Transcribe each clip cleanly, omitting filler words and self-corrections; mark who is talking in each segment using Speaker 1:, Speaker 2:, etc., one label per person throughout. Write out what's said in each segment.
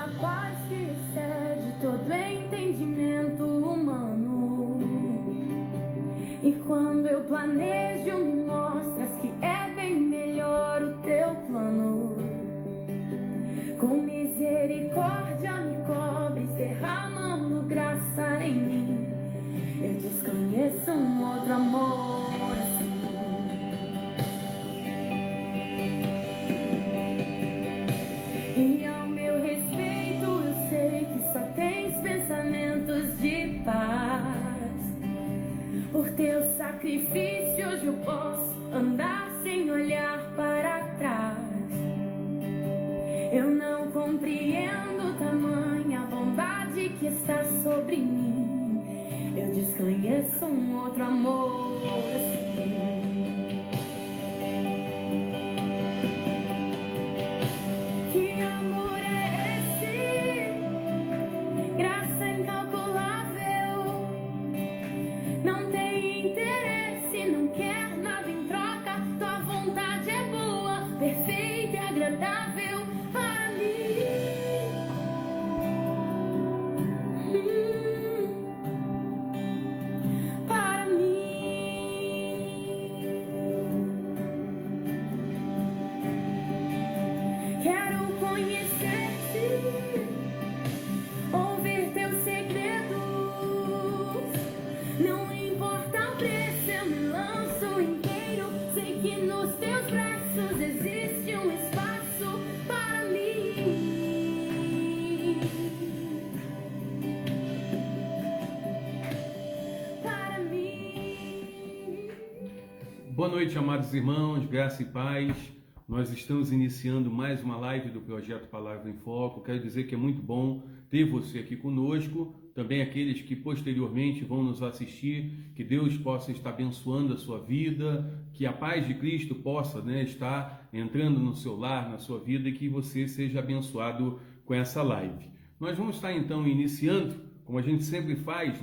Speaker 1: a paz que excede todo entendimento humano. E quando eu planejo, me mostras que é bem melhor o teu plano. Com misericórdia me cobres, derramando graça em mim. Eu desconheço um outro amor assim. E ao meu respeito eu sei que só tens pensamentos de paz. Por teu sacrifício hoje eu posso andar sem olhar para trás. Eu não compreendo tamanha bondade que está sobre mim. Eu desconheço um outro amor assim. Que amor é esse? Graça incalculável. Não tem interesse, não quer nada em troca. Tua vontade é boa, perfeita e agradável para mim. Para mim. Quero conhecer-te, ouvir teus segredos. Não importa o preço, eu me lanço inteiro. Sei que nos teus braços existe um espaço para mim. Para mim.
Speaker 2: Boa noite, amados irmãos, graça e paz. Nós estamos iniciando mais uma live do projeto Palavra em Foco. Quero dizer que é muito bom ter você aqui conosco, também aqueles que posteriormente vão nos assistir, que Deus possa estar abençoando a sua vida, que a paz de Cristo possa, estar entrando no seu lar, na sua vida, e que você seja abençoado com essa live. Nós vamos estar então iniciando, como a gente sempre faz,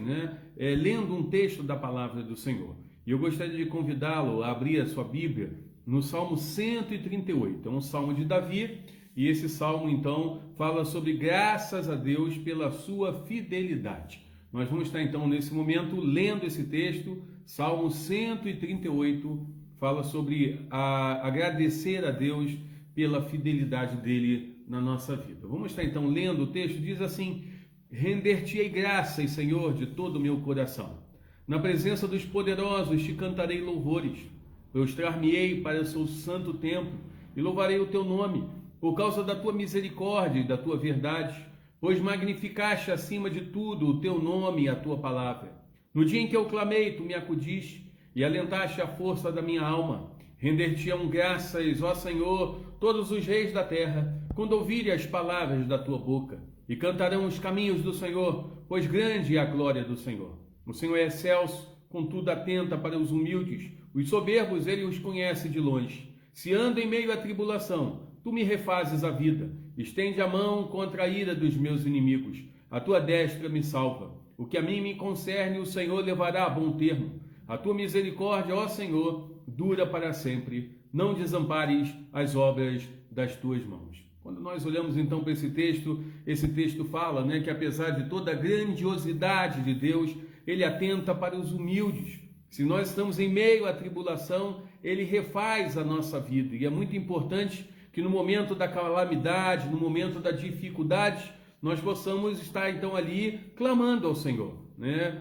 Speaker 2: lendo um texto da Palavra do Senhor. E eu gostaria de convidá-lo a abrir a sua Bíblia no Salmo 138, é um salmo de Davi, e esse salmo então fala sobre graças a Deus pela sua fidelidade. Nós vamos estar então nesse momento lendo esse texto, Salmo 138, fala sobre agradecer a Deus pela fidelidade dele na nossa vida. Vamos estar então lendo o texto, diz assim: render-te-ei graças, Senhor, de todo o meu coração. Na presença dos poderosos te cantarei louvores. Prostrar-me-ei para o seu santo templo e louvarei o teu nome, por causa da tua misericórdia e da tua verdade, pois magnificaste acima de tudo o teu nome e a tua palavra. No dia em que eu clamei, tu me acudiste e alentaste a força da minha alma. Render-te-ão graças, ó Senhor, todos os reis da terra, quando ouvirem as palavras da tua boca, e cantarão os caminhos do Senhor, pois grande é a glória do Senhor. O Senhor é excelso, contudo atenta para os humildes. Os soberbos ele os conhece de longe. Se ando em meio à tribulação, tu me refazes a vida. Estende a mão contra a ira dos meus inimigos. A tua destra me salva. O que a mim me concerne, o Senhor levará a bom termo. A tua misericórdia, ó Senhor, dura para sempre. Não desampares as obras das tuas mãos. Quando nós olhamos então para esse texto fala, que apesar de toda a grandiosidade de Deus, ele atenta para os humildes. Se nós estamos em meio à tribulação, ele refaz a nossa vida. E é muito importante que no momento da calamidade, no momento da dificuldade, nós possamos estar então ali clamando ao Senhor.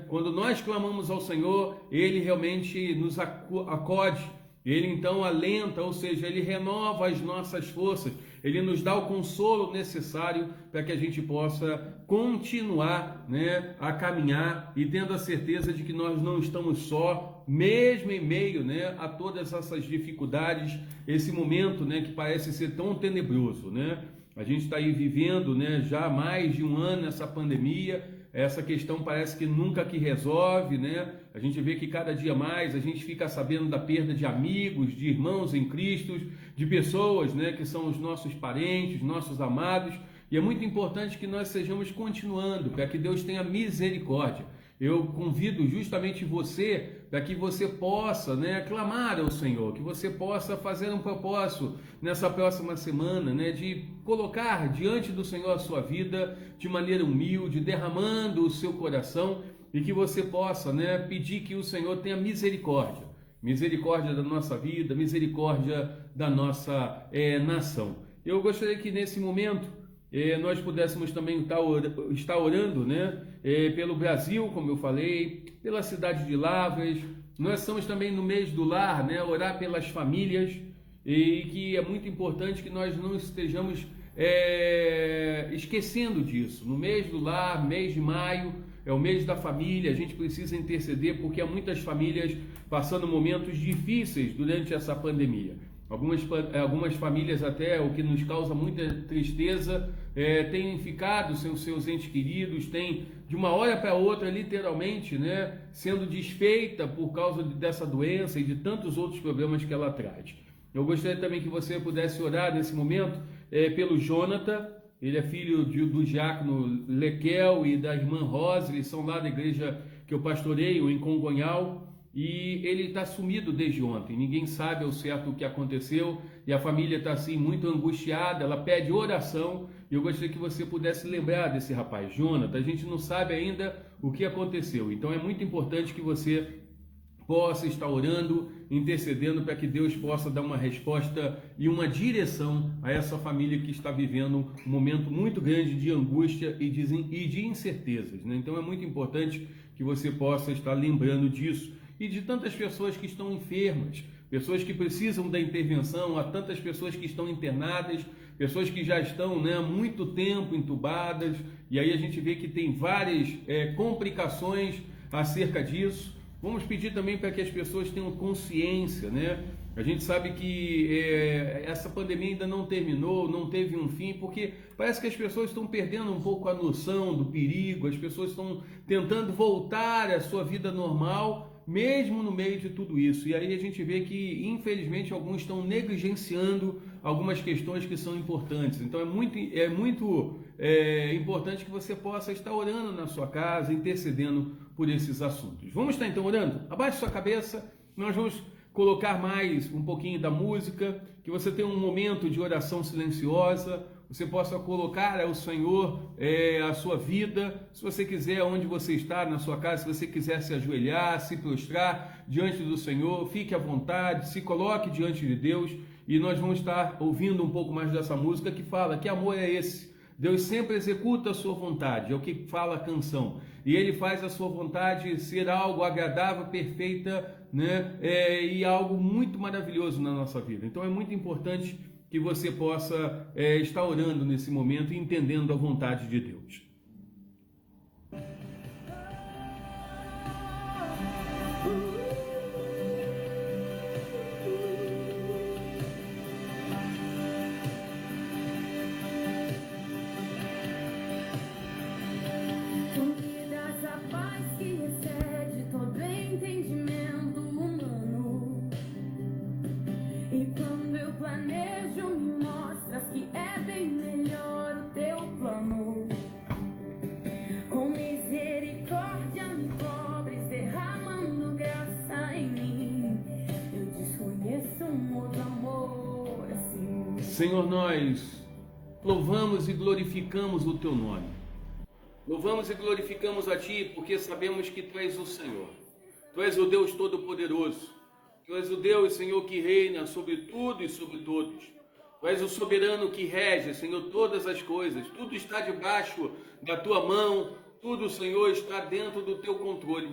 Speaker 2: Quando nós clamamos ao Senhor, ele realmente nos acode. Ele então alenta, ou seja, ele renova as nossas forças. Ele nos dá o consolo necessário para que a gente possa continuar a caminhar e tendo a certeza de que nós não estamos só, mesmo em meio a todas essas dificuldades, esse momento que parece ser tão tenebroso. A gente está aí vivendo já há mais de um ano essa pandemia. Essa questão parece que nunca que resolve, A gente vê que cada dia mais a gente fica sabendo da perda de amigos, de irmãos em Cristo, de pessoas, que são os nossos parentes, nossos amados. E é muito importante que nós sejamos continuando, para que Deus tenha misericórdia. eu convido justamente você para que você possa, né, clamar ao Senhor, que você possa fazer um propósito nessa próxima semana, né, de colocar diante do Senhor a sua vida de maneira humilde, derramando o seu coração, e que você possa, né, pedir que o Senhor tenha misericórdia, misericórdia da nossa vida, misericórdia da nossa nação. Eu gostaria que nesse momento nós pudéssemos também estar orando, né, pelo Brasil, como eu falei, pela cidade de Lavras. Nós estamos também no mês do lar, né, orar pelas famílias, e que é muito importante que nós não estejamos esquecendo disso. No mês do lar, mês de maio, é o mês da família, a gente precisa interceder porque há muitas famílias passando momentos difíceis durante essa pandemia. Algumas famílias até, o que nos causa muita tristeza, têm ficado sem os seus entes queridos, têm de uma hora para outra, literalmente, né, sendo desfeita por causa dessa doença e de tantos outros problemas que ela traz. Eu gostaria também que você pudesse orar nesse momento pelo Jonathan. Ele é filho do diácono Lequel e da irmã Rosa, eles são lá da igreja que eu pastoreio em Congonhal. E ele está sumido desde ontem, ninguém sabe ao certo o que aconteceu, e a família está assim muito angustiada, ela pede oração, e eu gostaria que você pudesse lembrar desse rapaz, Jonathan. A gente não sabe ainda o que aconteceu, então é muito importante que você possa estar orando, intercedendo para que Deus possa dar uma resposta e uma direção a essa família que está vivendo um momento muito grande de angústia e de incertezas, né? Então é muito importante que você possa estar lembrando disso. E de tantas pessoas que estão enfermas, pessoas que precisam da intervenção, há tantas pessoas que estão internadas, pessoas que já estão, né, há muito tempo entubadas, e aí a gente vê que tem várias complicações acerca disso. Vamos pedir também para que as pessoas tenham consciência, né? A gente sabe que essa pandemia ainda não terminou, não teve um fim, porque parece que as pessoas estão perdendo um pouco a noção do perigo, as pessoas estão tentando voltar à sua vida normal, mesmo no meio de tudo isso. E aí a gente vê que, infelizmente, alguns estão negligenciando algumas questões que são importantes. Então é muito importante que você possa estar orando na sua casa, intercedendo por esses assuntos. Vamos estar então orando? Abaixe sua cabeça, nós vamos colocar mais um pouquinho da música, que você tenha um momento de oração silenciosa, você possa colocar ao Senhor a sua vida. Se você quiser, onde você está, na sua casa, se você quiser se ajoelhar, se prostrar diante do Senhor, fique à vontade, se coloque diante de Deus, e nós vamos estar ouvindo um pouco mais dessa música que fala que amor é esse. Deus sempre executa a sua vontade, é o que fala a canção, e Ele faz a sua vontade ser algo agradável, perfeita, né? E algo muito maravilhoso na nossa vida. Então é muito importante que você possa estar orando nesse momento e entendendo a vontade de Deus.
Speaker 1: Tu me dás a paz que excede todo entendimento humano. E quando eu planejo, me mostras que é bem melhor o teu plano. Com misericórdia me cobres, derramando graça em mim. Eu desconheço um outro amor assim.
Speaker 2: Senhor, nós louvamos e glorificamos o Teu nome. Louvamos e glorificamos a Ti porque sabemos que Tu és o Senhor. Tu és o Deus Todo-Poderoso. Tu és o Deus, Senhor, que reina sobre tudo e sobre todos. Tu és o soberano que rege, Senhor, todas as coisas. Tudo está debaixo da Tua mão. Tudo, Senhor, está dentro do Teu controle.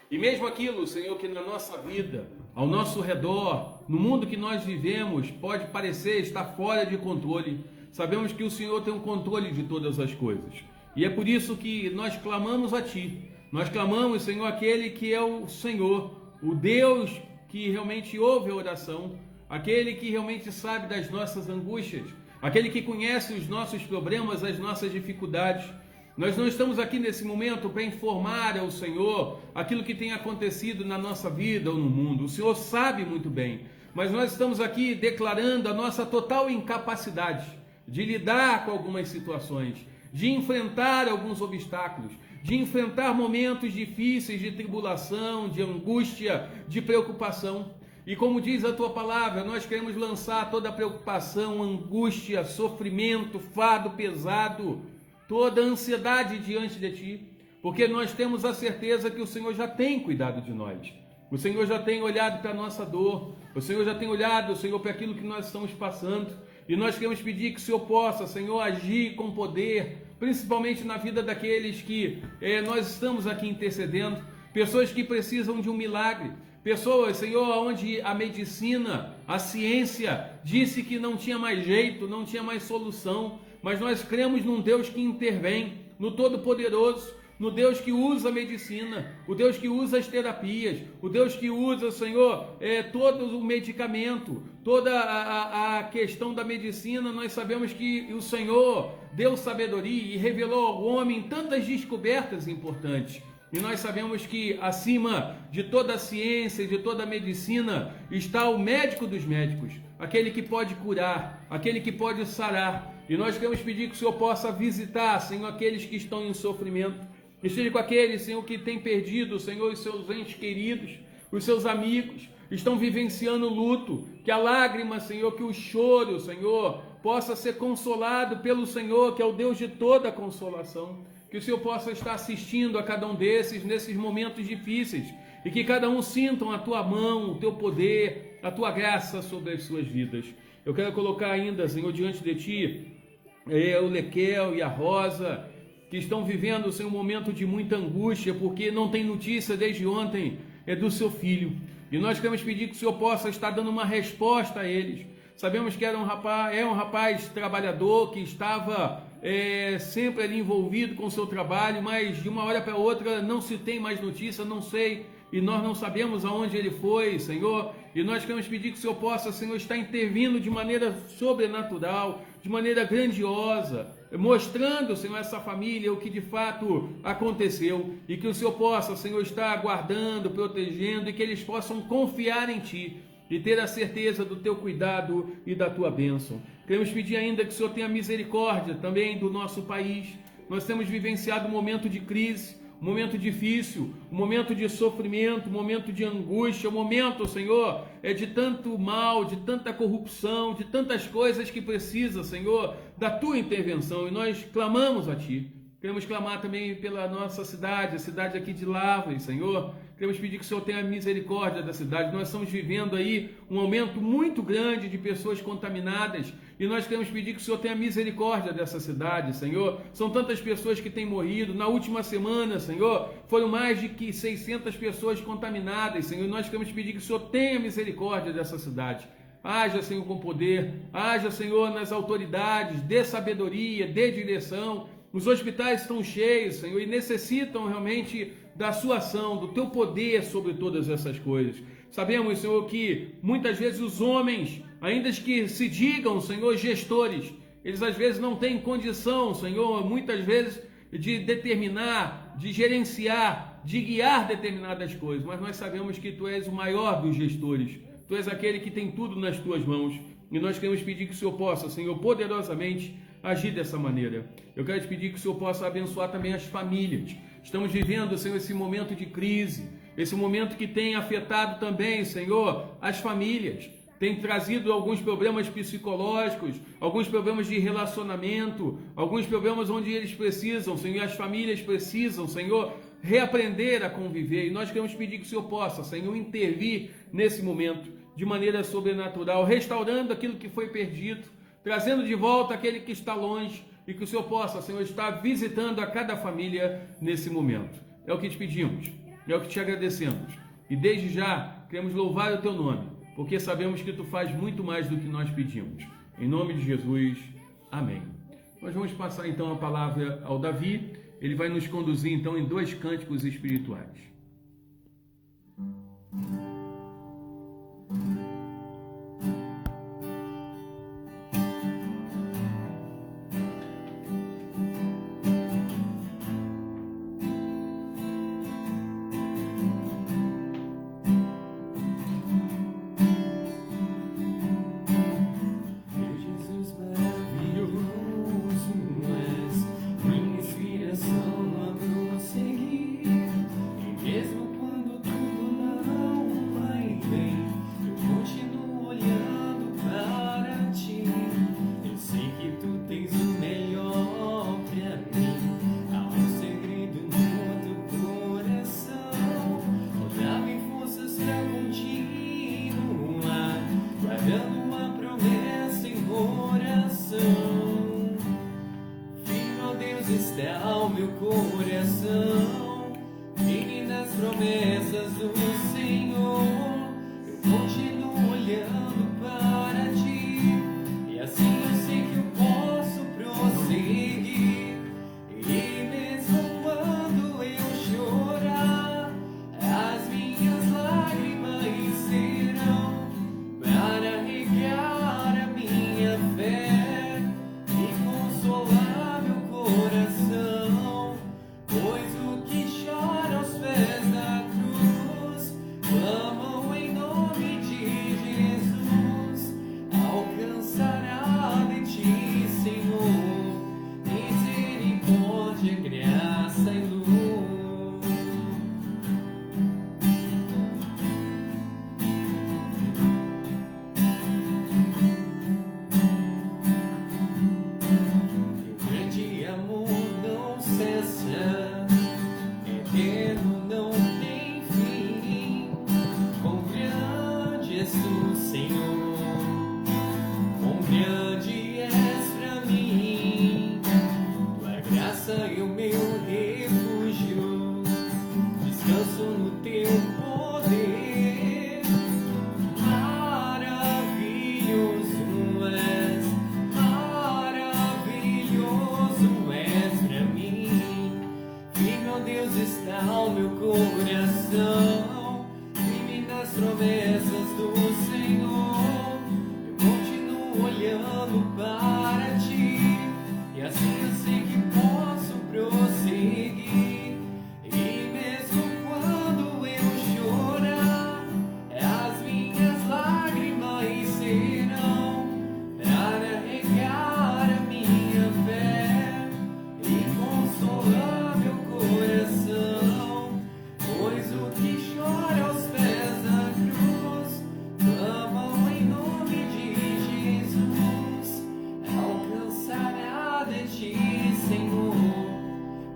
Speaker 2: E mesmo aquilo, Senhor, que na nossa vida, ao nosso redor, no mundo que nós vivemos, pode parecer estar fora de controle, sabemos que o Senhor tem o controle de todas as coisas. E é por isso que nós clamamos a Ti. Nós clamamos, Senhor, aquele que é o Senhor, o Deus que realmente ouve a oração, aquele que realmente sabe das nossas angústias, aquele que conhece os nossos problemas, as nossas dificuldades. Nós não estamos aqui nesse momento para informar ao Senhor aquilo que tem acontecido na nossa vida ou no mundo. O Senhor sabe muito bem, mas nós estamos aqui declarando a nossa total incapacidade de lidar com algumas situações, de enfrentar alguns obstáculos, de enfrentar momentos difíceis de tribulação, de angústia, de preocupação. E como diz a tua palavra, nós queremos lançar toda a preocupação, angústia, sofrimento, fardo pesado, toda a ansiedade diante de ti, porque nós temos a certeza que o Senhor já tem cuidado de nós. O Senhor já tem olhado para a nossa dor, o Senhor já tem olhado, Senhor, para aquilo que nós estamos passando, e nós queremos pedir que o Senhor possa, Senhor, agir com poder, principalmente na vida daqueles que nós estamos aqui intercedendo, pessoas que precisam de um milagre, pessoas, Senhor, onde a medicina, a ciência disse que não tinha mais jeito, não tinha mais solução, mas nós cremos num Deus que intervém, no Todo-Poderoso, no Deus que usa a medicina, o Deus que usa as terapias, o Deus que usa, Senhor, todo o medicamento, toda a questão da medicina. Nós sabemos que o Senhor deu sabedoria e revelou ao homem tantas descobertas importantes. E nós sabemos que acima de toda a ciência e de toda a medicina está o médico dos médicos, aquele que pode curar, aquele que pode sarar. E nós queremos pedir que o Senhor possa visitar, Senhor, aqueles que estão em sofrimento. Esteja com aqueles, Senhor, que tem perdido, Senhor, os seus entes queridos, os seus amigos, estão vivenciando luto, que a lágrima, Senhor, que o choro, Senhor, possa ser consolado pelo Senhor, que é o Deus de toda consolação, que o Senhor possa estar assistindo a cada um desses, nesses momentos difíceis, e que cada um sintam a tua mão, o teu poder, a tua graça sobre as suas vidas. Eu quero colocar ainda, Senhor, diante de ti, o Lequel e a Rosa, que estão vivendo, Senhor, um momento de muita angústia, porque não tem notícia desde ontem do seu filho. E nós queremos pedir que o Senhor possa estar dando uma resposta a eles. Sabemos que é um rapaz trabalhador, que estava sempre ali envolvido com o seu trabalho, mas de uma hora para outra não se tem mais notícia, não sei, e nós não sabemos aonde ele foi, Senhor. E nós queremos pedir que o Senhor possa, Senhor, estar intervindo de maneira sobrenatural, de maneira grandiosa, mostrando, Senhor, essa família o que de fato aconteceu, e que o Senhor possa, Senhor, estar guardando, protegendo, e que eles possam confiar em Ti e ter a certeza do Teu cuidado e da Tua bênção. Queremos pedir ainda que o Senhor tenha misericórdia também do nosso país. Nós temos vivenciado um momento de crise, um momento difícil, um momento de sofrimento, um momento de angústia, um momento, Senhor, de tanto mal, de tanta corrupção, de tantas coisas que precisa, Senhor, da Tua intervenção, e nós clamamos a Ti. Queremos clamar também pela nossa cidade, a cidade aqui de Lavras, Senhor. Queremos pedir que o Senhor tenha misericórdia da cidade. Nós estamos vivendo aí um aumento muito grande de pessoas contaminadas, e nós queremos pedir que o Senhor tenha misericórdia dessa cidade, Senhor. São tantas pessoas que têm morrido. Na última semana, Senhor, foram mais de 600 pessoas contaminadas, Senhor. E nós queremos pedir que o Senhor tenha misericórdia dessa cidade. Haja, Senhor, com poder. Haja, Senhor, nas autoridades. Dê sabedoria, dê direção. Os hospitais estão cheios, Senhor, e necessitam realmente da sua ação, do Teu poder sobre todas essas coisas. Sabemos, Senhor, que muitas vezes os homens, ainda que se digam, Senhor, gestores, eles às vezes não têm condição, Senhor, muitas vezes de determinar, de gerenciar, de guiar determinadas coisas, mas nós sabemos que Tu és o maior dos gestores, Tu és aquele que tem tudo nas Tuas mãos, e nós queremos pedir que o Senhor possa, Senhor, poderosamente agir dessa maneira. Eu quero te pedir que o Senhor possa abençoar também as famílias. Estamos vivendo, Senhor, esse momento de crise, esse momento que tem afetado também, Senhor, as famílias. Tem trazido alguns problemas psicológicos, alguns problemas de relacionamento, alguns problemas onde eles precisam, Senhor, as famílias precisam, Senhor, reaprender a conviver. E nós queremos pedir que o Senhor possa, Senhor, intervir nesse momento de maneira sobrenatural, restaurando aquilo que foi perdido, trazendo de volta aquele que está longe, e que o Senhor possa, Senhor, estar visitando a cada família nesse momento. É o que te pedimos, é o que te agradecemos. E desde já, queremos louvar o Teu nome, porque sabemos que Tu faz muito mais do que nós pedimos. Em nome de Jesus, amém. Nós vamos passar então a palavra ao Davi. Ele vai nos conduzir então em 2 cânticos espirituais.
Speaker 1: Inspiração, a
Speaker 3: Deus está o meu coração, firme nas promessas do Senhor. Eu continuo olhando para ti, e assim eu sei que eu posso prosseguir. E mesmo quando eu chorar, as minhas lágrimas serão para regar a minha fé e consolar meu coração, pois o que chora aos pés da cruz clamam em nome de Jesus. Alcançará de ti, Senhor, misericórdia, graça e luz. Teu grande amor não cessa, eterno, não tem fim. Quão grande és tu, Senhor, quão grande és pra mim. Tua graça é o meu refúgio, descanso no teu poder. Maravilhoso és pra mim. Firme, ó Deus, está o meu coração, firme nas promessas do Senhor. Eu continuo olhando para ti, e assim eu sei que posso prosseguir. E mesmo quando eu chorar, as minhas lágrimas serão para regar a minha fé e consolar meu coração, pois o que chora aos pés da cruz clamam em nome de Jesus. Alcançará de ti, Senhor,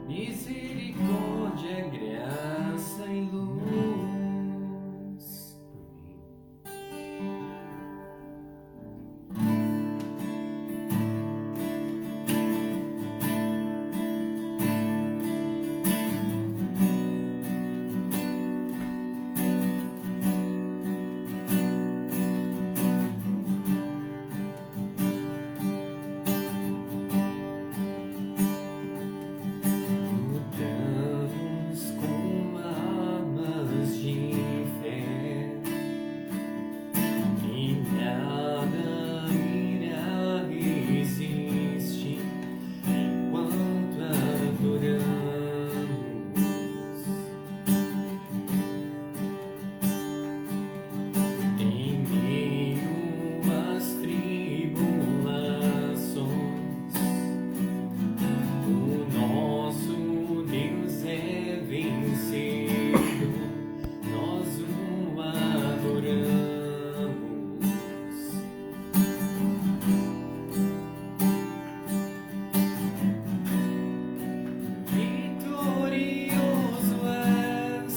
Speaker 3: misericórdia, graça e luz. Lutamos com armas de fé, e nada irá resistir enquanto adoramos. Em meio às tribulações, o nosso Deus é vencido, nós o adoramos. Vitorioso és,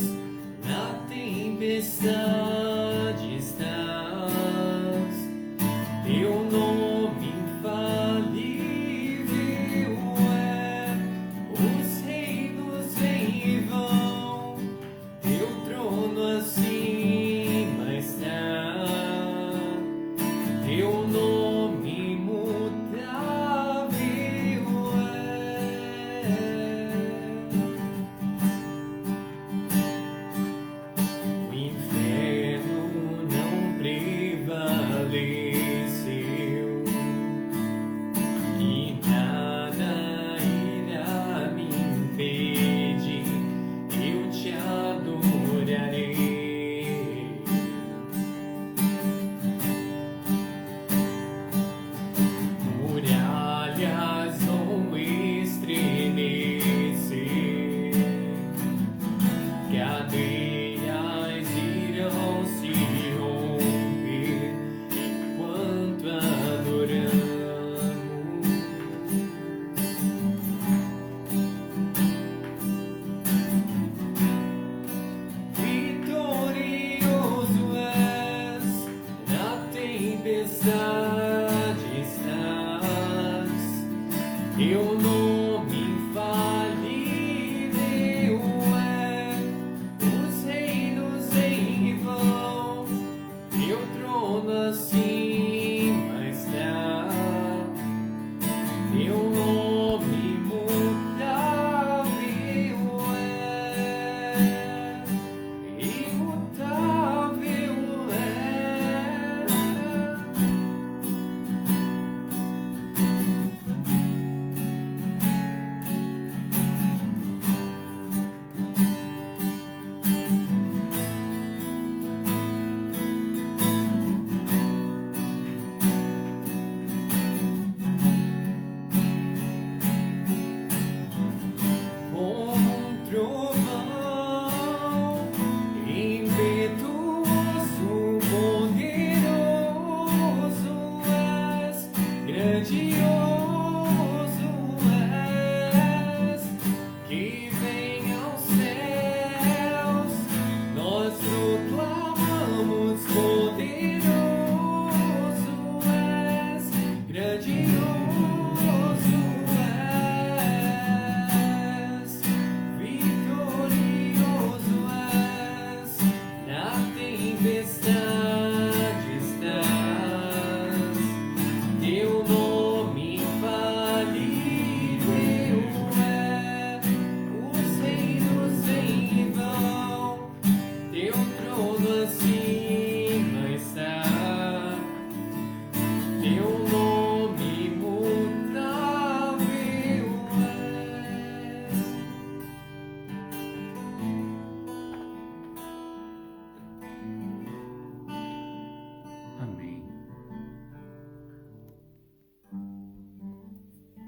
Speaker 3: na tempestade estás, teu nome infalível é. Os reinos vêm e vão, teu trono acima está, teu nome imutável é. O inferno não prevaleceu, e nada irá me impedir, eu te adorarei. Muralhas vão estremecer, cadeias irão se romper enquanto adoramos. Vitorioso és, na tempestade estás, teu nome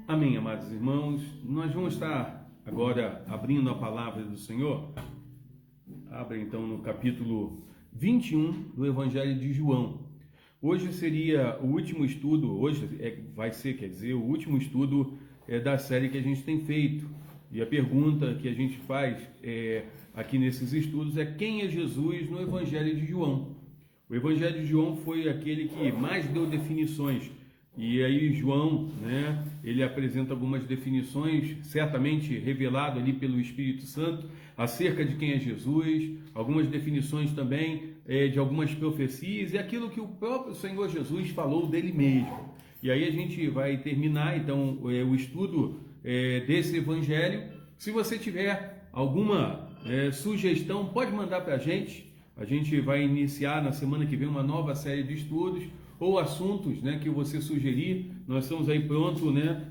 Speaker 2: Amém, amados irmãos. Nós vamos estar agora abrindo a palavra do Senhor. Abra então no capítulo 21 do Evangelho de João. Hoje seria o último estudo, vai ser o último estudo da série que a gente tem feito. E a pergunta que a gente faz aqui nesses estudos é: quem é Jesus no Evangelho de João? O Evangelho de João foi aquele que mais deu definições. E aí João, ele apresenta algumas definições, certamente revelado ali pelo Espírito Santo, acerca de quem é Jesus, algumas definições também de algumas profecias e aquilo que o próprio Senhor Jesus falou dele mesmo. E aí a gente vai terminar então o estudo desse Evangelho. Se você tiver alguma sugestão, pode mandar para a gente. A gente vai iniciar na semana que vem uma nova série de estudos ou assuntos que você sugerir. Nós estamos aí prontos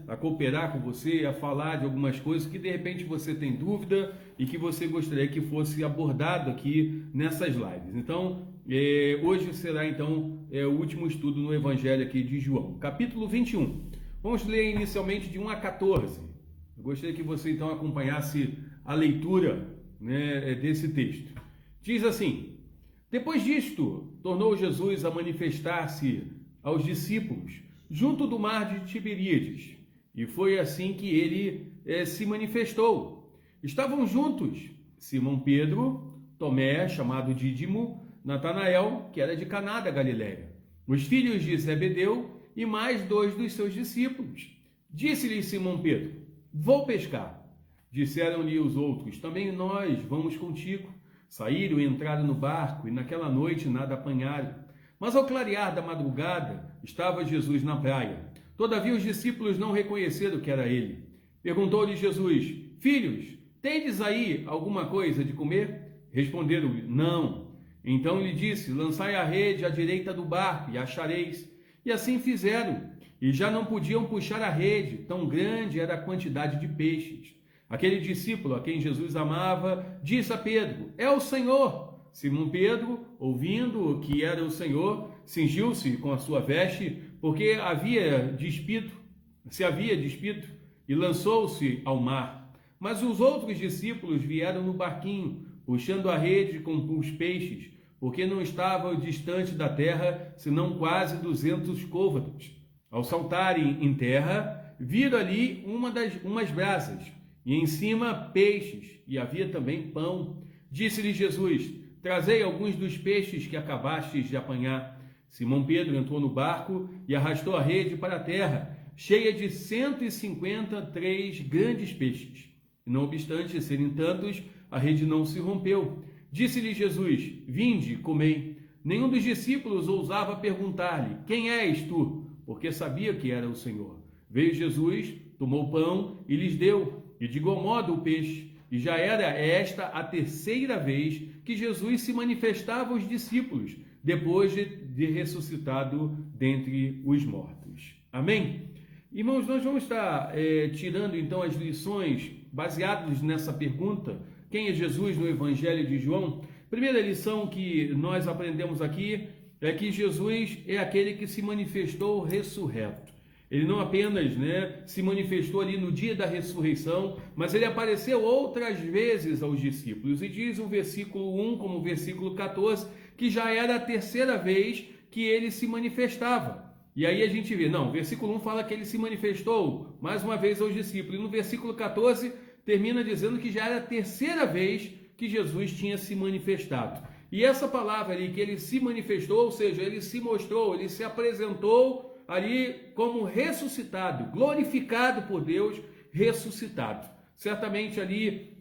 Speaker 2: a cooperar com você, a falar de algumas coisas que de repente você tem dúvida e que você gostaria que fosse abordado aqui nessas lives. Então, hoje será então o último estudo no Evangelho aqui de João, capítulo 21. Vamos ler inicialmente de 1 a 14. Eu gostaria que você então acompanhasse a leitura desse texto. Diz assim: depois disto, tornou Jesus a manifestar-se aos discípulos junto do mar de Tiberíades, e foi assim que ele se manifestou. Estavam juntos Simão Pedro, Tomé, chamado Dídimo, Natanael, que era de Caná da Galileia, os filhos de Zebedeu e mais 2 dos seus discípulos. Disse-lhe Simão Pedro: vou pescar. Disseram-lhe os outros: também nós vamos contigo. Saíram e entraram no barco, e naquela noite nada apanharam. Mas ao clarear da madrugada, estava Jesus na praia. Todavia os discípulos não reconheceram que era ele. Perguntou-lhe Jesus: filhos, tendes aí alguma coisa de comer? Responderam-lhe: não. Então lhe disse: lançai a rede à direita do barco, e achareis. E assim fizeram, e já não podiam puxar a rede, tão grande era a quantidade de peixes. Aquele discípulo a quem Jesus amava disse a Pedro: é o Senhor. Simão Pedro, ouvindo que era o Senhor, cingiu-se com a sua veste, porque se havia despido, e lançou-se ao mar. Mas os outros discípulos vieram no barquinho, puxando a rede com os peixes, porque não estavam distante da terra, senão quase 200 côvados. Ao saltarem em terra, viram ali umas brasas, e em cima peixes, e havia também pão. Disse-lhe Jesus: trazei alguns dos peixes que acabastes de apanhar. Simão Pedro entrou no barco e arrastou a rede para a terra, cheia de 153 grandes peixes. E não obstante serem tantos, a rede não se rompeu. Disse-lhe Jesus: vinde, comei. Nenhum dos discípulos ousava perguntar-lhe: quem és tu? Porque sabia que era o Senhor. Veio Jesus, tomou o pão e lhes deu, e de igual modo o peixe. E já era esta a terceira vez que Jesus se manifestava aos discípulos, depois de ressuscitado dentre os mortos. Amém? Irmãos, nós vamos estar tirando então as lições baseadas nessa pergunta: quem é Jesus no Evangelho de João? Primeira lição que nós aprendemos aqui é que Jesus é aquele que se manifestou ressurreto. Ele não apenas se manifestou ali no dia da ressurreição, mas ele apareceu outras vezes aos discípulos. E diz o versículo 1, como o versículo 14, que já era a terceira vez que ele se manifestava. E aí a gente vê, o versículo 1 fala que ele se manifestou mais uma vez aos discípulos. E no versículo 14 termina dizendo que já era a terceira vez que Jesus tinha se manifestado. E essa palavra ali, que ele se manifestou, ou seja, ele se mostrou, ele se apresentou ali como ressuscitado, glorificado por Deus, ressuscitado. Certamente ali,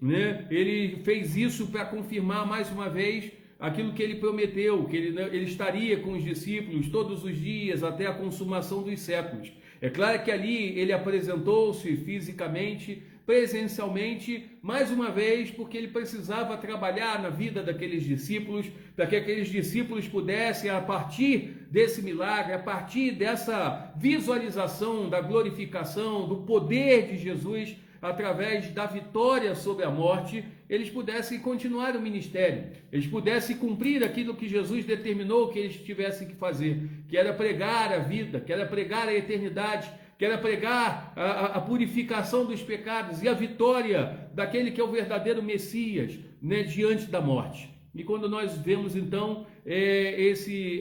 Speaker 2: ele fez isso para confirmar mais uma vez aquilo que ele prometeu, que ele estaria com os discípulos todos os dias até a consumação dos séculos. É claro que ali ele apresentou-se fisicamente, presencialmente, mais uma vez, porque ele precisava trabalhar na vida daqueles discípulos, para que aqueles discípulos pudessem, a partir desse milagre, a partir dessa visualização da glorificação, do poder de Jesus, através da vitória sobre a morte, eles pudessem continuar o ministério, eles pudessem cumprir aquilo que Jesus determinou que eles tivessem que fazer, que era pregar a vida, que era pregar a eternidade, que era pregar a purificação dos pecados e a vitória daquele que é o verdadeiro Messias, né, diante da morte. E quando nós vemos então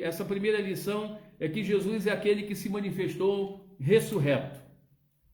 Speaker 2: essa primeira lição, é que Jesus é aquele que se manifestou ressurreto.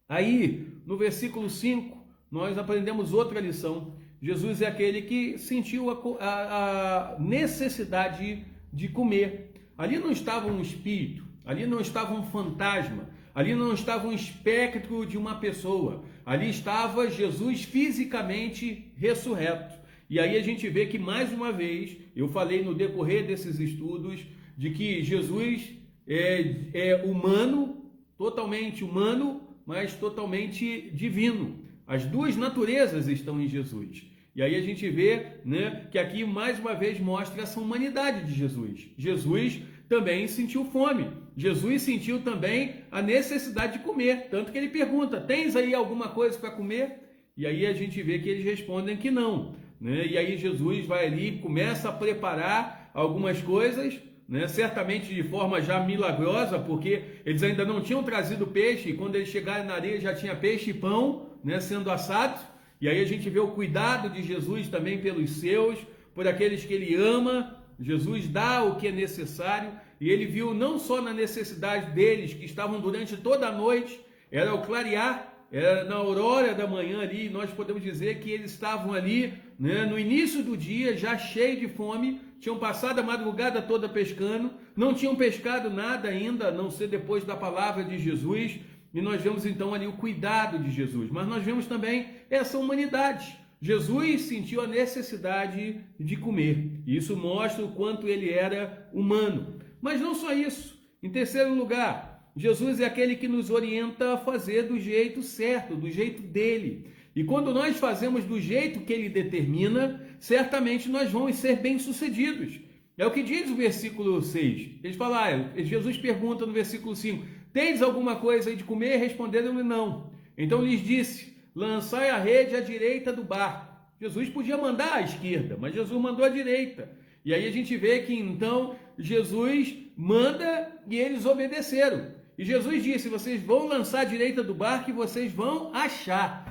Speaker 2: Aí, no versículo 5, nós aprendemos outra lição. Jesus é aquele que sentiu a necessidade de comer. Ali não estava um espírito, ali não estava um fantasma, ali não estava um espectro de uma pessoa, ali estava Jesus fisicamente ressurreto. E aí a gente vê que, mais uma vez, eu falei no decorrer desses estudos, de que Jesus é humano, totalmente humano, mas totalmente divino. As duas naturezas estão em Jesus. E aí a gente vê, né, que aqui mais uma vez mostra essa humanidade de Jesus. Jesus também sentiu fome. Jesus sentiu também a necessidade de comer. Tanto que ele pergunta, tens aí alguma coisa para comer? E aí a gente vê que eles respondem que não, né? E aí Jesus vai ali, começa a preparar algumas coisas, né? Certamente de forma já milagrosa, porque eles ainda não tinham trazido peixe, e quando eles chegaram na areia já tinha peixe e pão, né, sendo assados. E aí a gente vê o cuidado de Jesus também pelos seus, por aqueles que ele ama. Jesus dá o que é necessário, e ele viu não só na necessidade deles, que estavam durante toda a noite, era o clarear, era na aurora da manhã ali, nós podemos dizer que eles estavam ali, né, no início do dia, já cheios de fome, tinham passado a madrugada toda pescando, não tinham pescado nada ainda, a não ser depois da palavra de Jesus. E nós vemos então ali o cuidado de Jesus, mas nós vemos também essa humanidade. Jesus sentiu a necessidade de comer, e isso mostra o quanto ele era humano. Mas não só isso. Em terceiro lugar, Jesus é aquele que nos orienta a fazer do jeito certo, do jeito dele. E quando nós fazemos do jeito que ele determina, certamente nós vamos ser bem-sucedidos. É o que diz o versículo 6. Eles falam, Jesus pergunta no versículo 5, tens alguma coisa aí de comer? Responderam-lhe não. Então lhes disse, lançai a rede à direita do barco. Jesus podia mandar à esquerda, mas Jesus mandou à direita. E aí a gente vê que então Jesus manda e eles obedeceram. E Jesus disse, vocês vão lançar à direita do barco e vocês vão achar.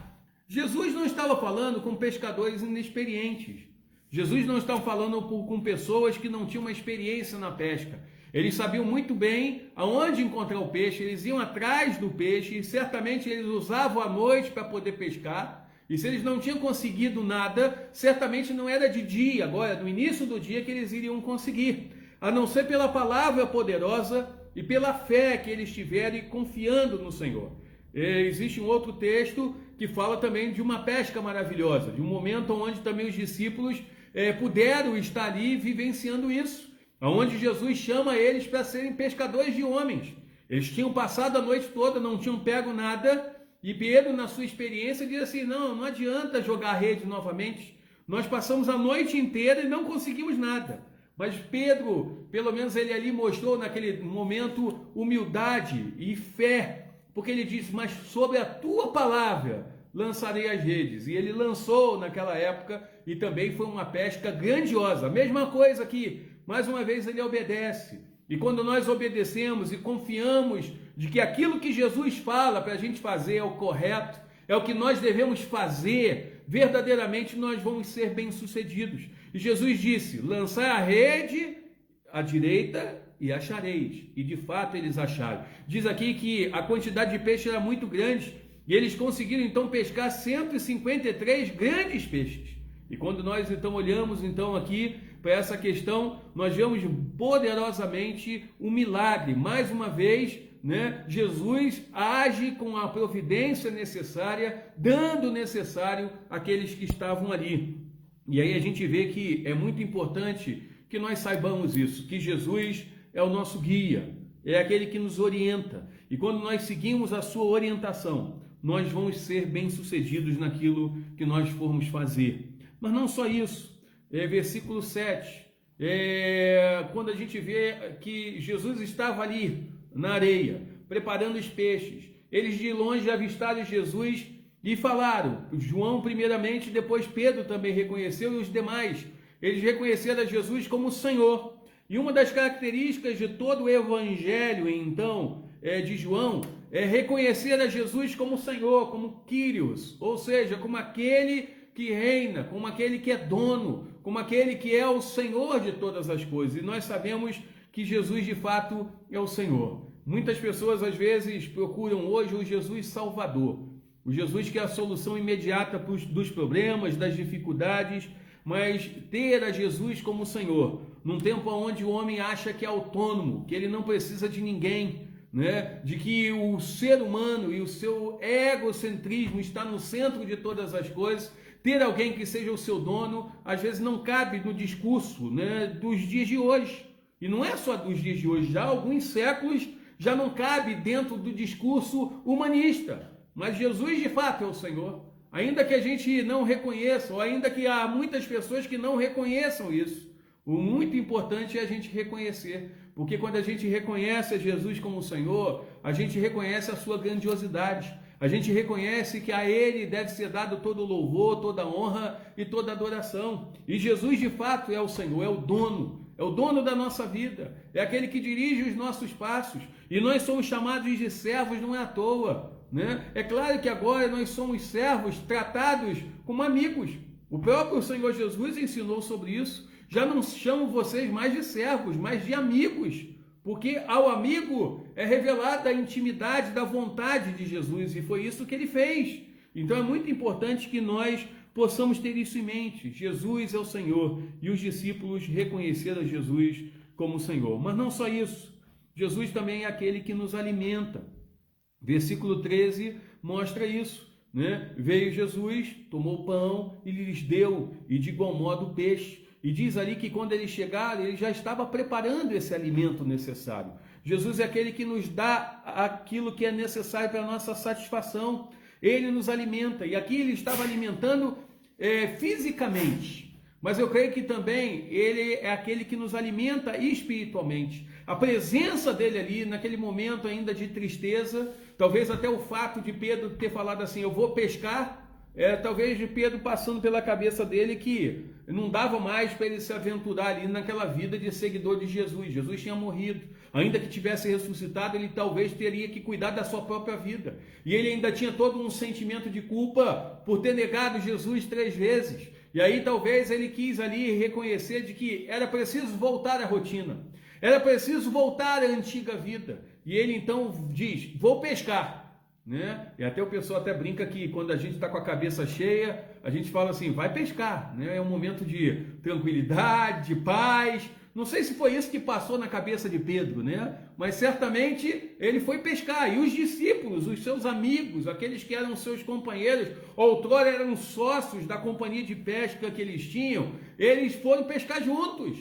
Speaker 2: Jesus não estava falando com pescadores inexperientes. Jesus não estava falando com pessoas que não tinham uma experiência na pesca. Eles sabiam muito bem aonde encontrar o peixe, eles iam atrás do peixe, e certamente eles usavam a noite para poder pescar. E se eles não tinham conseguido nada, certamente não era de dia, agora no início do dia, que eles iriam conseguir, a não ser pela palavra poderosa e pela fé que eles tiveram e confiando no Senhor. Existe um outro texto que fala também de uma pesca maravilhosa, de um momento onde também os discípulos puderam estar ali vivenciando isso, onde Jesus chama eles para serem pescadores de homens. Eles tinham passado a noite toda, não tinham pego nada, e Pedro, na sua experiência, diz assim, não adianta jogar a rede novamente, nós passamos a noite inteira e não conseguimos nada. Mas Pedro, pelo menos ele ali mostrou naquele momento humildade e fé, porque ele disse, mas sobre a tua palavra lançarei as redes. E ele lançou naquela época, e também foi uma pesca grandiosa. A mesma coisa aqui, mais uma vez ele obedece. E quando nós obedecemos e confiamos de que aquilo que Jesus fala para a gente fazer é o correto, é o que nós devemos fazer, verdadeiramente nós vamos ser bem-sucedidos. E Jesus disse, lançai a rede à direita e achareis. E de fato eles acharam. Diz aqui que a quantidade de peixe era muito grande, e eles conseguiram então pescar 153 grandes peixes. E quando nós então olhamos então aqui para essa questão, nós vemos poderosamente um milagre. Mais uma vez, né, Jesus age com a providência necessária, dando o necessário àqueles que estavam ali. E aí a gente vê que é muito importante que nós saibamos isso, que Jesus é o nosso guia, é aquele que nos orienta. E quando nós seguimos a sua orientação, nós vamos ser bem-sucedidos naquilo que nós formos fazer. Mas não só isso. Versículo 7, quando a gente vê que Jesus estava ali na areia, preparando os peixes, eles de longe avistaram Jesus e falaram, João primeiramente, depois Pedro também reconheceu, e os demais, eles reconheceram a Jesus como o Senhor. E uma das características de todo o evangelho, então, de João, é reconhecer a Jesus como Senhor, como Kyrios, ou seja, como aquele que reina, como aquele que é dono, como aquele que é o Senhor de todas as coisas. E nós sabemos que Jesus de fato é o Senhor. Muitas pessoas às vezes procuram hoje o Jesus Salvador, o Jesus que é a solução imediata dos problemas, das dificuldades, mas ter a Jesus como Senhor, num tempo onde o homem acha que é autônomo, que ele não precisa de ninguém, né? De que o ser humano e o seu egocentrismo está no centro de todas as coisas, ter alguém que seja o seu dono, às vezes não cabe no discurso, né, dos dias de hoje. E não é só dos dias de hoje, já há alguns séculos já não cabe dentro do discurso humanista. Mas Jesus de fato é o Senhor. Ainda que a gente não reconheça, ou ainda que há muitas pessoas que não reconheçam isso, o muito importante é a gente reconhecer. Porque quando a gente reconhece a Jesus como Senhor, a gente reconhece a sua grandiosidade. A gente reconhece que a Ele deve ser dado todo o louvor, toda a honra e toda a adoração. E Jesus de fato é o Senhor, é o dono da nossa vida, é aquele que dirige os nossos passos. E nós somos chamados de servos, não é à toa, né? É claro que agora nós somos servos tratados como amigos. O próprio Senhor Jesus ensinou sobre isso. Já não chamo vocês mais de servos, mas de amigos, porque ao amigo é revelada a intimidade da vontade de Jesus, e foi isso que ele fez. Então é muito importante que nós possamos ter isso em mente. Jesus é o Senhor, e os discípulos reconheceram Jesus como Senhor. Mas não só isso, Jesus também é aquele que nos alimenta. Versículo 13 mostra isso, né? Veio Jesus, tomou pão e lhes deu, e de igual modo o peixe. E diz ali que quando eles chegaram, ele já estava preparando esse alimento necessário. Jesus é aquele que nos dá aquilo que é necessário para a nossa satisfação. Ele nos alimenta, e aqui ele estava alimentando fisicamente, mas eu creio que também ele é aquele que nos alimenta espiritualmente. A presença dele ali, naquele momento ainda de tristeza, talvez até o fato de Pedro ter falado assim, eu vou pescar, talvez de Pedro passando pela cabeça dele que não dava mais para ele se aventurar ali naquela vida de seguidor de Jesus. Jesus tinha morrido. Ainda que tivesse ressuscitado, ele talvez teria que cuidar da sua própria vida. E ele ainda tinha todo um sentimento de culpa por ter negado Jesus 3 vezes. E aí talvez ele quis ali reconhecer de que era preciso voltar à rotina. Era preciso voltar à antiga vida. E ele então diz, vou pescar. Né? E até o pessoal até brinca que quando a gente está com a cabeça cheia, a gente fala assim, vai pescar, né? É um momento de tranquilidade, de paz. Não sei se foi isso que passou na cabeça de Pedro, né? Mas certamente ele foi pescar. E os discípulos, os seus amigos, aqueles que eram seus companheiros, outrora eram sócios da companhia de pesca que eles tinham, eles foram pescar juntos.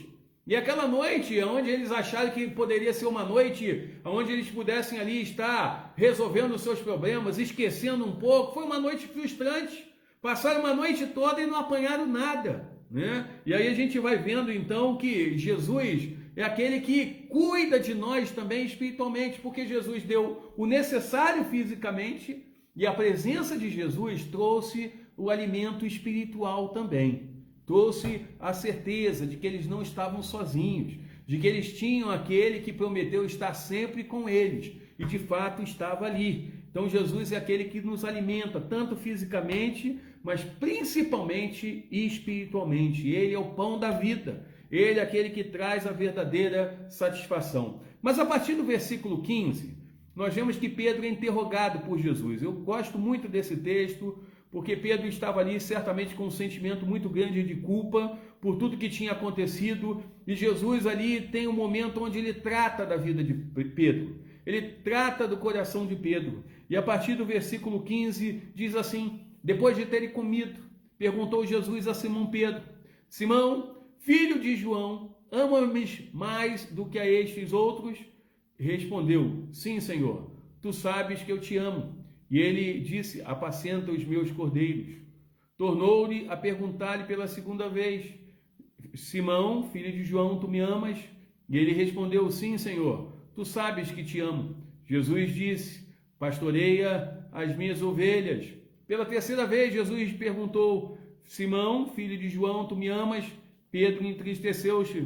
Speaker 2: E aquela noite, onde eles acharam que poderia ser uma noite onde eles pudessem ali estar resolvendo os seus problemas, esquecendo um pouco, foi uma noite frustrante. Passaram uma noite toda e não apanharam nada, né? E aí a gente vai vendo então que Jesus é aquele que cuida de nós também espiritualmente, porque Jesus deu o necessário fisicamente e a presença de Jesus trouxe o alimento espiritual também. Trouxe a certeza de que eles não estavam sozinhos, de que eles tinham aquele que prometeu estar sempre com eles, e de fato estava ali. Então Jesus é aquele que nos alimenta, tanto fisicamente, mas principalmente espiritualmente. Ele é o pão da vida, ele é aquele que traz a verdadeira satisfação. Mas a partir do versículo 15, nós vemos que Pedro é interrogado por Jesus. Eu gosto muito desse texto, porque Pedro estava ali certamente com um sentimento muito grande de culpa por tudo que tinha acontecido, e Jesus ali tem um momento onde ele trata da vida de Pedro, ele trata do coração de Pedro, e a partir do versículo 15 diz assim, depois de terem comido, perguntou Jesus a Simão Pedro, Simão, filho de João, ama-me mais do que a estes outros? Respondeu, sim, Senhor, tu sabes que eu te amo. E ele disse, apacenta os meus cordeiros. Tornou-lhe a perguntar-lhe pela segunda vez, Simão, filho de João, tu me amas? E ele respondeu, sim, Senhor, tu sabes que te amo. Jesus disse, pastoreia as minhas ovelhas. Pela terceira vez, Jesus perguntou, Simão, filho de João, tu me amas? Pedro entristeceu-se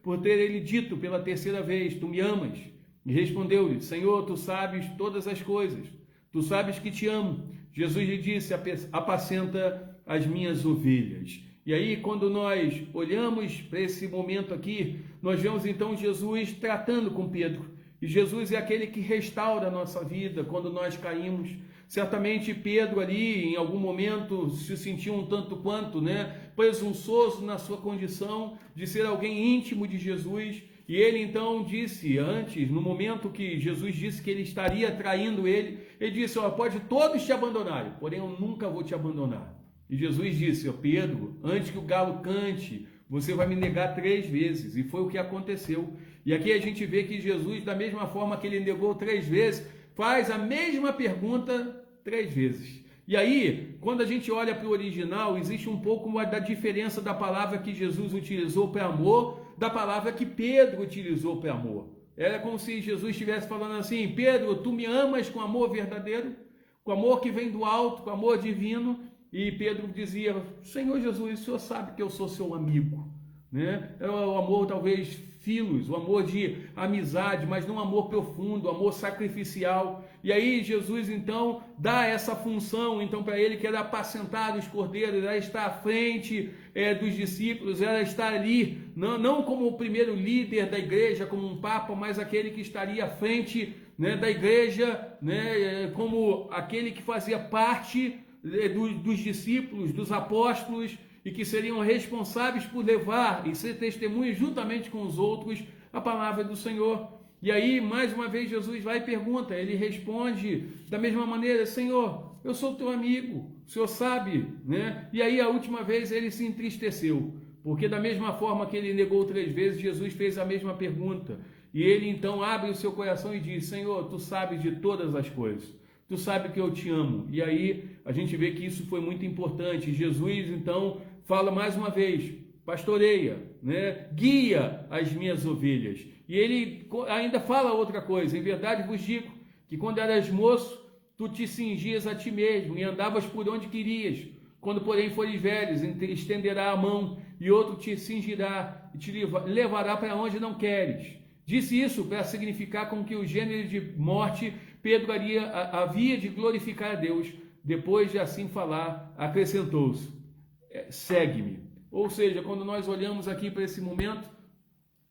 Speaker 2: por ter ele dito pela terceira vez, tu me amas? E respondeu-lhe: Senhor, tu sabes todas as coisas, tu sabes que te amo. Jesus lhe disse: apacenta as minhas ovelhas. E aí, quando nós olhamos para esse momento aqui, nós vemos então Jesus tratando com Pedro. E Jesus é aquele que restaura a nossa vida quando nós caímos. Certamente Pedro ali, em algum momento, se sentiu um tanto quanto, presunçoso na sua condição de ser alguém íntimo de Jesus. E ele então disse antes, no momento que Jesus disse que ele estaria traindo ele disse: pode todos te abandonarem, porém eu nunca vou te abandonar. E Jesus disse: Pedro, antes que o galo cante, você vai me negar 3 vezes. E foi o que aconteceu. E aqui a gente vê que Jesus, da mesma forma que ele negou 3 vezes, faz a mesma pergunta 3 vezes. E aí, quando a gente olha para o original, existe um pouco da diferença da palavra que Jesus utilizou para amor, da palavra que Pedro utilizou para amor. Era como se Jesus estivesse falando assim: Pedro, tu me amas com amor verdadeiro, com amor que vem do alto, com amor divino. E Pedro dizia: Senhor Jesus, o Senhor sabe que eu sou seu amigo. É o amor talvez filos, o amor de amizade, mas não um amor profundo, amor sacrificial. E aí Jesus então dá essa função então para ele, que era apacentar os cordeiros, era estar à frente dos discípulos, era estar ali, não como o primeiro líder da igreja, como um papa, mas aquele que estaria à frente da igreja, como aquele que fazia parte dos discípulos, dos apóstolos, e que seriam responsáveis por levar e ser testemunhas juntamente com os outros a palavra do Senhor. E aí, mais uma vez, Jesus vai e pergunta, ele responde da mesma maneira: Senhor, eu sou teu amigo, o Senhor sabe, E aí, a última vez, ele se entristeceu, porque da mesma forma que ele negou 3 vezes, Jesus fez a mesma pergunta. E ele então abre o seu coração e diz: Senhor, tu sabes de todas as coisas. Tu sabe que eu te amo. E aí a gente vê que isso foi muito importante. Jesus então fala mais uma vez: pastoreia, guia as minhas ovelhas. E ele ainda fala outra coisa: em verdade vos digo que quando eras moço, tu te cingias a ti mesmo e andavas por onde querias. Quando porém fores velhos, estenderá a mão e outro te cingirá e te levará para onde não queres. Disse isso para significar com que o gênero de morte Pedro havia de glorificar a Deus. Depois de assim falar, acrescentou-se: segue-me. Ou seja, quando nós olhamos aqui para esse momento,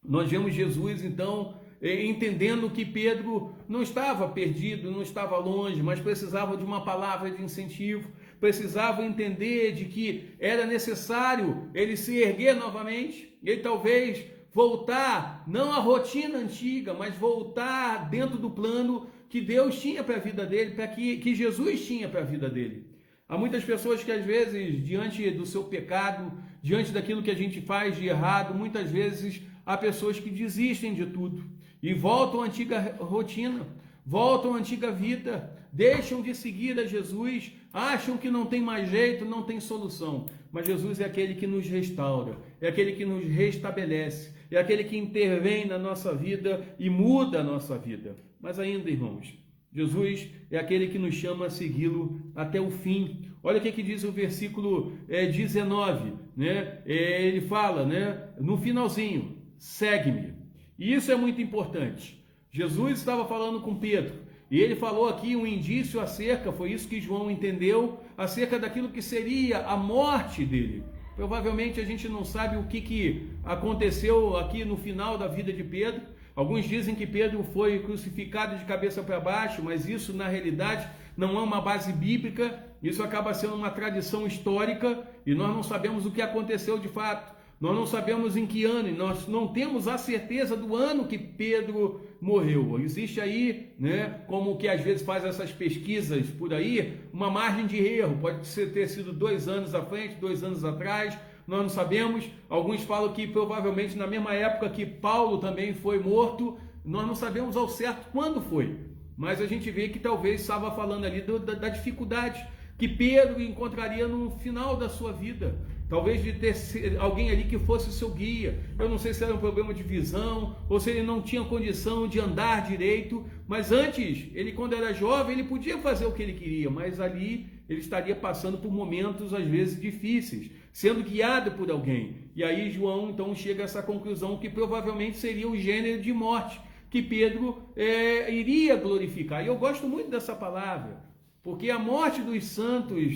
Speaker 2: nós vemos Jesus então entendendo que Pedro não estava perdido, não estava longe, mas precisava de uma palavra de incentivo, precisava entender de que era necessário ele se erguer novamente, ele talvez voltar, não à rotina antiga, mas voltar dentro do plano que Deus tinha para a vida dele, para que Jesus tinha para a vida dele. Há muitas pessoas que às vezes, diante do seu pecado, diante daquilo que a gente faz de errado, muitas vezes há pessoas que desistem de tudo e voltam à antiga rotina, voltam à antiga vida, deixam de seguir a Jesus, acham que não tem mais jeito, não tem solução. Mas Jesus é aquele que nos restaura, é aquele que nos restabelece, é aquele que intervém na nossa vida e muda a nossa vida. Mas ainda, irmãos, Jesus é aquele que nos chama a segui-lo até o fim. Olha o que diz o versículo 19, ele fala, no finalzinho: segue-me. E isso é muito importante. Jesus estava falando com Pedro, e ele falou aqui um indício acerca, foi isso que João entendeu, acerca daquilo que seria a morte dele. Provavelmente a gente não sabe o que aconteceu aqui no final da vida de Pedro. Alguns dizem que Pedro foi crucificado de cabeça para baixo, mas isso na realidade não é uma base bíblica, isso acaba sendo uma tradição histórica e nós não sabemos o que aconteceu de fato. Nós não sabemos em que ano, e nós não temos a certeza do ano que Pedro morreu. Existe aí, como que às vezes faz essas pesquisas por aí, uma margem de erro. Pode ter sido 2 anos à frente, 2 anos atrás, nós não sabemos. Alguns falam que provavelmente na mesma época que Paulo também foi morto, nós não sabemos ao certo quando foi. Mas a gente vê que talvez estava falando ali da dificuldade que Pedro encontraria no final da sua vida. Talvez de ter alguém ali que fosse o seu guia. Eu não sei se era um problema de visão, ou se ele não tinha condição de andar direito, mas antes, ele quando era jovem, ele podia fazer o que ele queria, mas ali ele estaria passando por momentos às vezes difíceis, sendo guiado por alguém. E aí João então chega a essa conclusão que provavelmente seria o gênero de morte. que Pedro iria glorificar. E eu gosto muito dessa palavra, porque a morte dos santos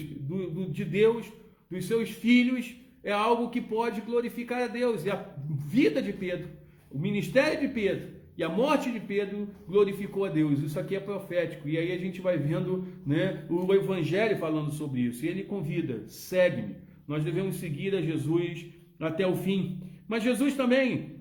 Speaker 2: de Deus, dos seus filhos, é algo que pode glorificar a Deus. E a vida de Pedro, o ministério de Pedro e a morte de Pedro glorificou a Deus. Isso aqui é profético. E aí a gente vai vendo, né, o Evangelho falando sobre isso. E ele convida: segue-me. Nós devemos seguir a Jesus até o fim. Mas Jesus também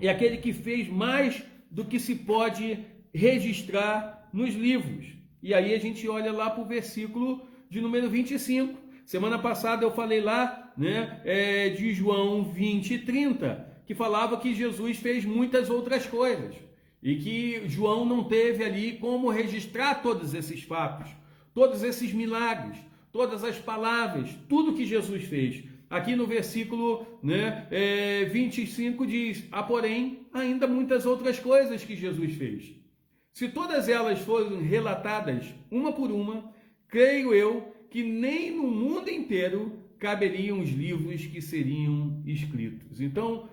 Speaker 2: é aquele que fez mais do que se pode registrar nos livros. E aí a gente olha lá para o versículo de número 25. Semana passada eu falei lá, né, de João 20 e 30, que falava que Jesus fez muitas outras coisas e que João não teve ali como registrar todos esses fatos, todos esses milagres, todas as palavras, tudo que Jesus fez. Aqui no versículo, né, 25 diz: há, porém, ainda muitas outras coisas que Jesus fez. Se todas elas forem relatadas uma por uma, creio eu que nem no mundo inteiro caberiam os livros que seriam escritos. Então,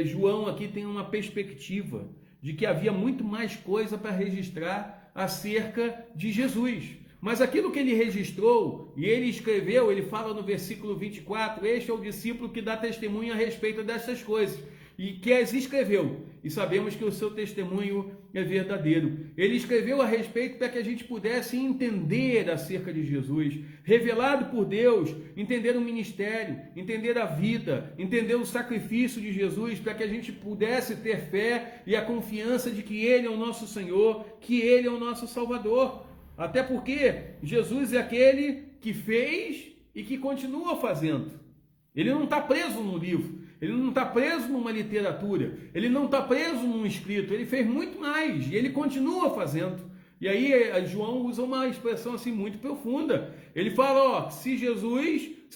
Speaker 2: João aqui tem uma perspectiva de que havia muito mais coisa para registrar acerca de Jesus. Mas aquilo que ele registrou e ele escreveu, ele fala no versículo 24, este é o discípulo que dá testemunho a respeito dessas coisas e que as escreveu, e sabemos que o seu testemunho é verdadeiro. Ele escreveu a respeito para que a gente pudesse entender acerca de Jesus, revelado por Deus, entender o ministério, entender a vida, entender o sacrifício de Jesus, para que a gente pudesse ter fé e a confiança de que Ele é o nosso Senhor, que Ele é o nosso Salvador. Até porque Jesus é aquele que fez e que continua fazendo. Ele não está preso num livro, ele não está preso numa literatura, ele não está preso num escrito, ele fez muito mais e ele continua fazendo. E aí João usa uma expressão assim muito profunda. Ele fala, se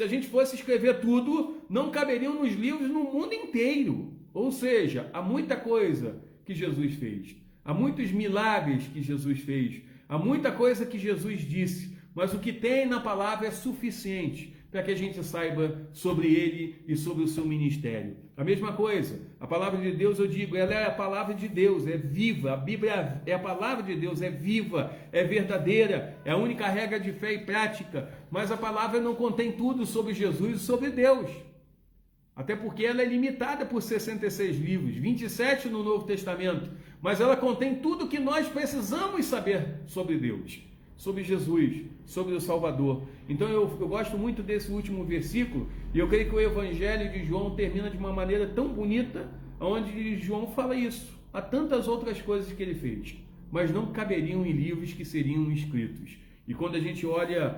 Speaker 2: a gente fosse escrever tudo, não caberiam nos livros no mundo inteiro. Ou seja, há muita coisa que Jesus fez, há muitos milagres que Jesus fez, há muita coisa que Jesus disse, mas o que tem na palavra é suficiente para que a gente saiba sobre ele e sobre o seu ministério. A mesma coisa, a palavra de Deus, eu digo, ela é a palavra de Deus, é viva. A Bíblia é a palavra de Deus, é viva, é verdadeira, é a única regra de fé e prática, mas a palavra não contém tudo sobre Jesus e sobre Deus. Até porque ela é limitada por 66 livros, 27 no Novo Testamento, mas ela contém tudo o que nós precisamos saber sobre Deus, sobre Jesus, sobre o Salvador. Então eu gosto muito desse último versículo, e eu creio que o Evangelho de João termina de uma maneira tão bonita, onde João fala isso. Há tantas outras coisas que ele fez, mas não caberiam em livros que seriam escritos. E quando a gente olha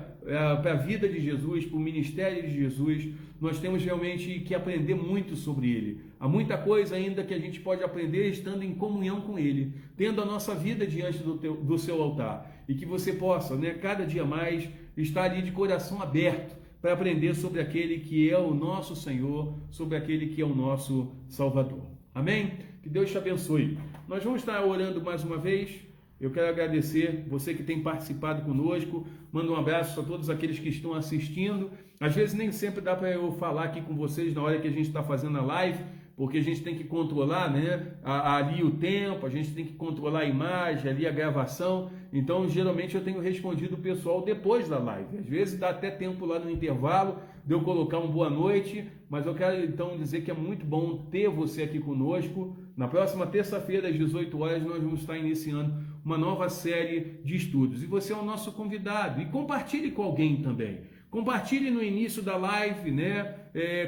Speaker 2: para a vida de Jesus, para o ministério de Jesus, nós temos realmente que aprender muito sobre ele. Há muita coisa ainda que a gente pode aprender estando em comunhão com ele, tendo a nossa vida diante do seu altar. E que você possa, né, cada dia mais, estar ali de coração aberto para aprender sobre aquele que é o nosso Senhor, sobre aquele que é o nosso Salvador. Amém? Que Deus te abençoe. Nós vamos estar orando mais uma vez. Eu quero agradecer você que tem participado conosco, mando um abraço a todos aqueles que estão assistindo. Às vezes nem sempre dá para eu falar aqui com vocês na hora que a gente está fazendo a live, porque a gente tem que controlar, né, ali o tempo, a gente tem que controlar a imagem, ali a gravação. Então, geralmente eu tenho respondido o pessoal depois da live. Às vezes dá até tempo lá no intervalo de eu colocar um boa noite, mas eu quero então dizer que é muito bom ter você aqui conosco. Na próxima terça-feira, às 18 horas, nós vamos estar iniciando uma nova série de estudos. E você é o nosso convidado. E compartilhe com alguém também. Compartilhe no início da live, né?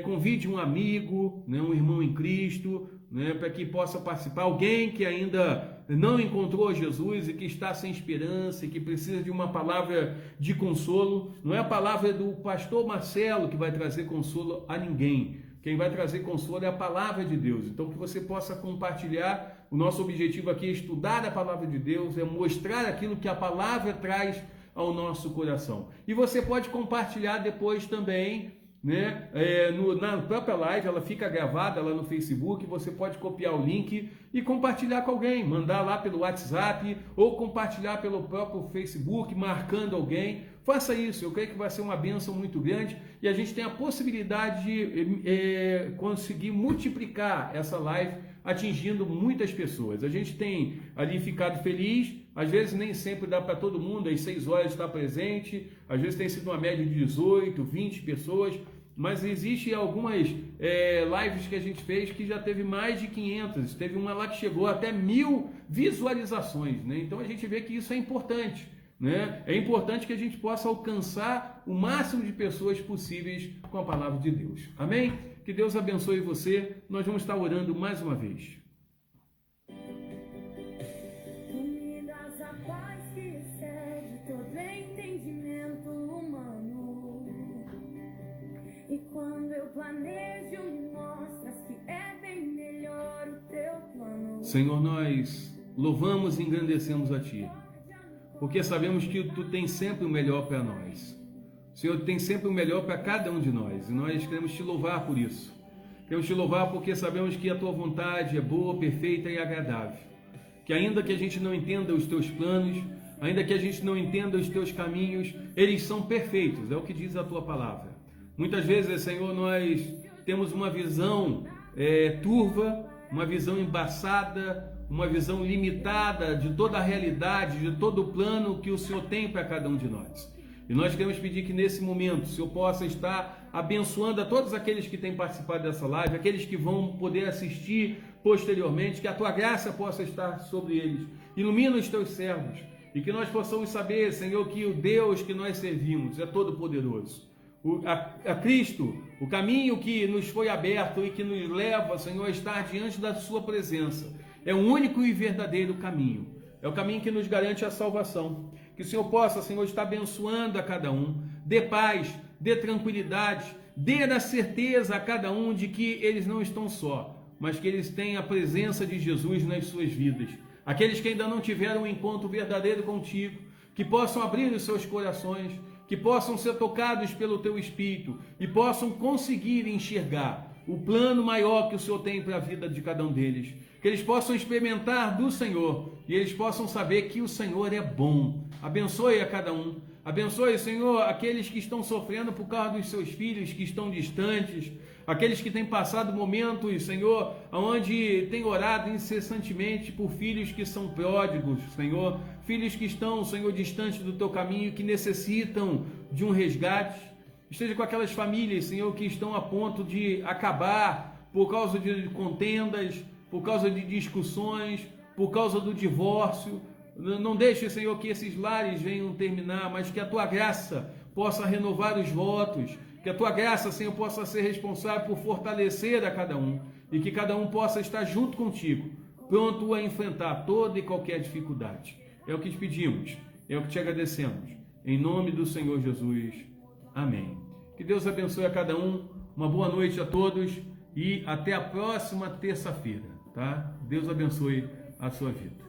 Speaker 2: Convide um amigo, né? Um irmão em Cristo, né? Para que possa participar. Alguém que ainda não encontrou Jesus e que está sem esperança e que precisa de uma palavra de consolo. Não é a palavra do pastor Marcelo que vai trazer consolo a ninguém. Quem vai trazer consolo é a palavra de Deus. Então, que você possa compartilhar. O nosso objetivo aqui é estudar a palavra de Deus, é mostrar aquilo que a palavra traz ao nosso coração. E você pode compartilhar depois também, né? Na própria live, ela fica gravada lá no Facebook, você pode copiar o link e compartilhar com alguém, mandar lá pelo WhatsApp ou compartilhar pelo próprio Facebook, marcando alguém. Faça isso, eu creio que vai ser uma bênção muito grande e a gente tem a possibilidade de conseguir multiplicar essa live atingindo muitas pessoas. A gente tem ali ficado feliz, às vezes nem sempre dá para todo mundo, às 6 horas estar presente, às vezes tem sido uma média de 18, 20 pessoas, mas existe algumas lives que a gente fez que já teve mais de 500, teve uma lá que chegou até 1000 visualizações, né? Então a gente vê que isso é importante, né? É importante que a gente possa alcançar o máximo de pessoas possíveis com a palavra de Deus. Amém? Que Deus abençoe você. Nós vamos estar orando mais uma vez.
Speaker 1: Me dás a paz que excede todo entendimento humano. E quando eu planejo, me mostras que é bem melhor o teu plano.
Speaker 2: Senhor, nós louvamos e engrandecemos a Ti, porque sabemos que Tu tens sempre o melhor para nós. O Senhor tem sempre o melhor para cada um de nós, e nós queremos Te louvar por isso. Queremos Te louvar porque sabemos que a Tua vontade é boa, perfeita e agradável. Que ainda que a gente não entenda os Teus planos, ainda que a gente não entenda os Teus caminhos, eles são perfeitos, é o que diz a Tua palavra. Muitas vezes, Senhor, nós temos uma visão turva, uma visão embaçada, uma visão limitada de toda a realidade, de todo o plano que o Senhor tem para cada um de nós. E nós queremos pedir que nesse momento o Senhor possa estar abençoando a todos aqueles que têm participado dessa live, aqueles que vão poder assistir posteriormente, que a Tua graça possa estar sobre eles. Ilumina os Teus servos e que nós possamos saber, Senhor, que o Deus que nós servimos é todo-poderoso. A Cristo, o caminho que nos foi aberto e que nos leva, Senhor, a estar diante da Sua presença, é o único e verdadeiro caminho. É o caminho que nos garante a salvação. Que o Senhor possa, Senhor, estar abençoando a cada um. Dê paz, dê tranquilidade, dê a certeza a cada um de que eles não estão só, mas que eles têm a presença de Jesus nas suas vidas. Aqueles que ainda não tiveram um encontro verdadeiro contigo, que possam abrir os seus corações, que possam ser tocados pelo Teu Espírito e possam conseguir enxergar o plano maior que o Senhor tem para a vida de cada um deles. Que eles possam experimentar do Senhor e eles possam saber que o Senhor é bom. Abençoe a cada um. Abençoe, Senhor, aqueles que estão sofrendo por causa dos seus filhos que estão distantes, aqueles que têm passado momentos, Senhor, onde têm orado incessantemente por filhos que são pródigos, Senhor, filhos que estão, Senhor, distantes do Teu caminho, que necessitam de um resgate. Esteja com aquelas famílias, Senhor, que estão a ponto de acabar por causa de contendas, por causa de discussões, por causa do divórcio. Não deixe, Senhor, que esses lares venham terminar, mas que a Tua graça possa renovar os votos, que a Tua graça, Senhor, possa ser responsável por fortalecer a cada um e que cada um possa estar junto contigo, pronto a enfrentar toda e qualquer dificuldade. É o que te pedimos, é o que te agradecemos. Em nome do Senhor Jesus. Amém. Que Deus abençoe a cada um. Uma boa noite a todos e até a próxima terça-feira, tá? Deus abençoe a sua vida.